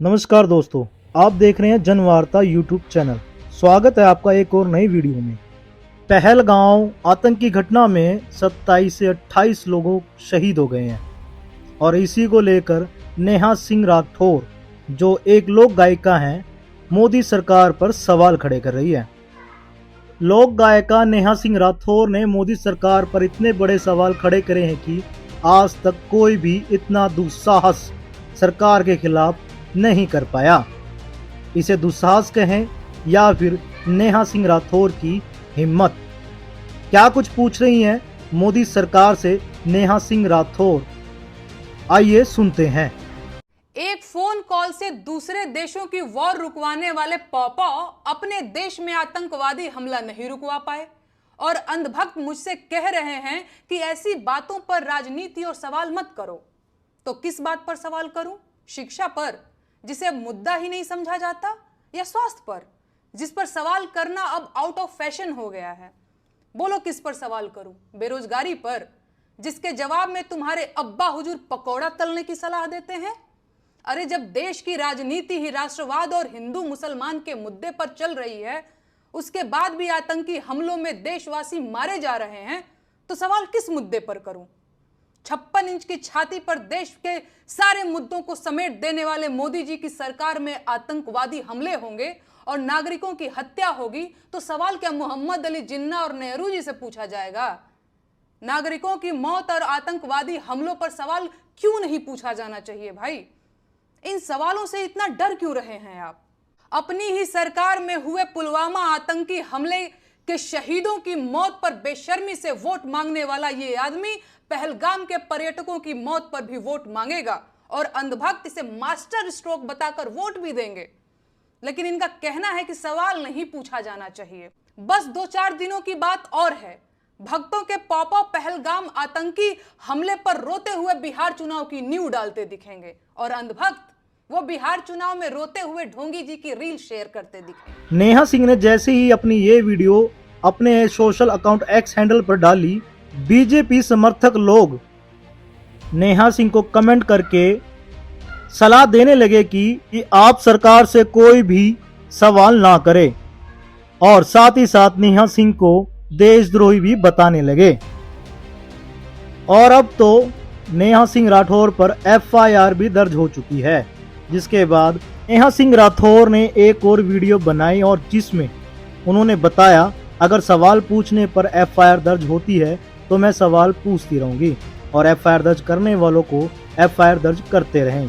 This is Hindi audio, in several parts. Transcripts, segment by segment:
नमस्कार दोस्तों, आप देख रहे हैं जनवार्ता यूट्यूब चैनल। स्वागत है आपका एक और नई वीडियो में। पहलगांव आतंकी घटना में 27 से 28 लोगों शहीद हो गए हैं और इसी को लेकर नेहा सिंह राठौर, जो एक लोक गायिका हैं, मोदी सरकार पर सवाल खड़े कर रही है। लोक गायिका नेहा सिंह राठौर ने मोदी सरकार पर इतने बड़े सवाल खड़े करे हैं कि आज तक कोई भी इतना दुस्साहस सरकार के खिलाफ नहीं कर पाया। इसे दुस्साहस कहें या फिर नेहा सिंह राठौर की हिम्मत। क्या कुछ पूछ रही हैं मोदी सरकार से नेहा सिंह राठौर, आइए सुनते हैं। एक फोन कॉल से दूसरे देशों की वॉर रुकवाने वाले पॉपो अपने देश में आतंकवादी हमला नहीं रुकवा पाए और अंधभक्त मुझसे कह रहे हैं कि ऐसी बातों पर राजनीति और सवाल मत करो। तो किस बात पर सवाल करूं? शिक्षा पर, जिसे मुद्दा ही नहीं समझा जाता, या स्वास्थ्य पर, जिस पर सवाल करना अब आउट ऑफ फैशन हो गया है? बोलो किस पर सवाल करूं? बेरोजगारी पर, जिसके जवाब में तुम्हारे अब्बा हुजूर पकौड़ा तलने की सलाह देते हैं? अरे जब देश की राजनीति ही राष्ट्रवाद और हिंदू मुसलमान के मुद्दे पर चल रही है, उसके बाद भी आतंकी हमलों में देशवासी मारे जा रहे हैं, तो सवाल किस मुद्दे पर करूं? 56 इंच की छाती पर देश के सारे मुद्दों को समेट देने वाले मोदी जी की सरकार में आतंकवादी हमले होंगे और नागरिकों की हत्या होगी, तो सवाल क्या मोहम्मद अली जिन्ना और नेहरू जी से पूछा जाएगा? नागरिकों की मौत और आतंकवादी हमलों पर सवाल क्यों नहीं पूछा जाना चाहिए भाई? इन सवालों से इतना डर क्यों रहे हैं आप? अपनी ही सरकार में हुए पुलवामा आतंकी हमले के शहीदों की मौत पर बेशर्मी से वोट मांगने वाला ये आदमी पहलगाम के पर्यटकों की मौत पर भी वोट मांगेगा और अंधभक्त इसे मास्टर स्ट्रोक बताकर वोट भी देंगे। लेकिन इनका कहना है कि सवाल नहीं पूछा जाना चाहिए। बस 2-4 दिनों की बात और है, भक्तों के पॉपो पहलगाम आतंकी हमले पर रोते हुए बिहार चुनाव की नींव डालते दिखेंगे और अंधभक्त वो बिहार चुनाव में रोते हुए ढोंगी जी की रील शेयर करते दिखेंगे। नेहा सिंह ने जैसे ही अपनी ये वीडियो अपने सोशल अकाउंट एक्स हैंडल पर डाली, बीजेपी समर्थक लोग नेहा सिंह को कमेंट करके सलाह देने लगे कि आप सरकार से कोई भी सवाल ना करें और साथ ही साथ नेहा सिंह को देशद्रोही भी बताने लगे। और अब तो नेहा सिंह राठौर पर एफआईआर भी दर्ज हो चुकी है, जिसके बाद नेहा सिंह राठौर ने एक और वीडियो बनाई और जिसमें उन्होंने बताया, अगर सवाल पूछने पर एफआईआर दर्ज होती है तो मैं सवाल पूछती रहूंगी और एफआईआर दर्ज करने वालों को एफआईआर दर्ज करते रहें।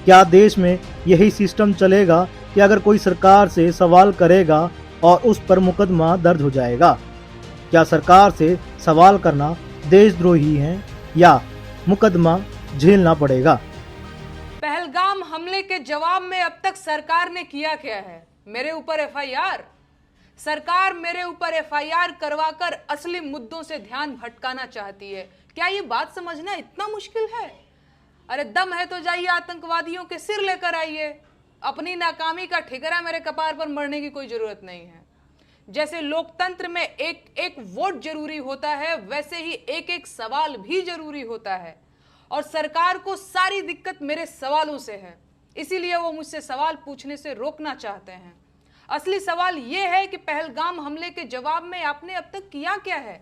क्या देश में यही सिस्टम चलेगा कि अगर कोई सरकार से सवाल करेगा और उस पर मुकदमा दर्ज हो जाएगा? क्या सरकार से सवाल करना देशद्रोही है या मुकदमा झेलना पड़ेगा? पहलगाम हमले के जवाब में अब तक सरकार ने किया क्या है? मेरे ऊपर एफआईआर। सरकार मेरे ऊपर एफआईआर करवाकर असली मुद्दों से ध्यान भटकाना चाहती है। क्या ये बात समझना इतना मुश्किल है? अरे दम है तो जाइए आतंकवादियों के सिर लेकर आइए। अपनी नाकामी का ठिकरा मेरे कपार पर मरने की कोई जरूरत नहीं है। जैसे लोकतंत्र में एक एक वोट जरूरी होता है, वैसे ही एक एक सवाल भी जरूरी होता है और सरकार को सारी दिक्कत मेरे सवालों से है, इसीलिए वो मुझसे सवाल पूछने से रोकना चाहते हैं। असली सवाल ये है कि पहलगाम हमले के जवाब में आपने अब तक किया क्या है?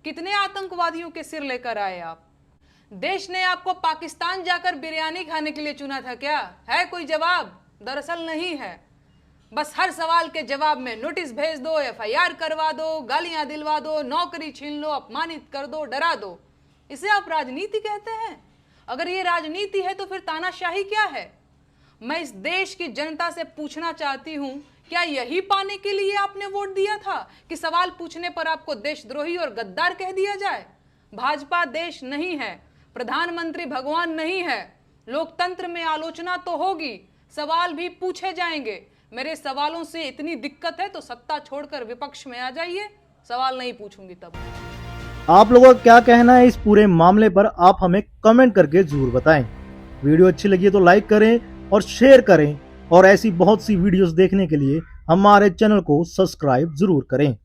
कितने आतंकवादियों के सिर लेकर आए आप? देश ने आपको पाकिस्तान जाकर बिरयानी खाने के लिए चुना था क्या? है कोई जवाब? दरअसल नहीं है। बस हर सवाल के जवाब में नोटिस भेज दो, एफआईआर करवा दो, गालियां दिलवा दो, नौकरी छीन लो, अपमानित कर दो, डरा दो। इसे आप राजनीति कहते हैं? अगर ये राजनीति है तो फिर तानाशाही क्या है? मैं इस देश की जनता से पूछना चाहती हूं, क्या यही पाने के लिए आपने वोट दिया था कि सवाल पूछने पर आपको देशद्रोही और गद्दार कह दिया जाए? भाजपा देश नहीं है, प्रधानमंत्री भगवान नहीं है। लोकतंत्र में आलोचना तो होगी, सवाल भी पूछे जाएंगे। मेरे सवालों से इतनी दिक्कत है तो सत्ता छोड़कर विपक्ष में आ जाइए, सवाल नहीं पूछूंगी तब। आप लोगों का क्या कहना है इस पूरे मामले पर? आप हमें कमेंट करके जरूर बताएं। वीडियो अच्छी लगी है तो लाइक करें और शेयर करें और ऐसी बहुत सी वीडियोस देखने के लिए हमारे चैनल को सब्सक्राइब जरूर करें।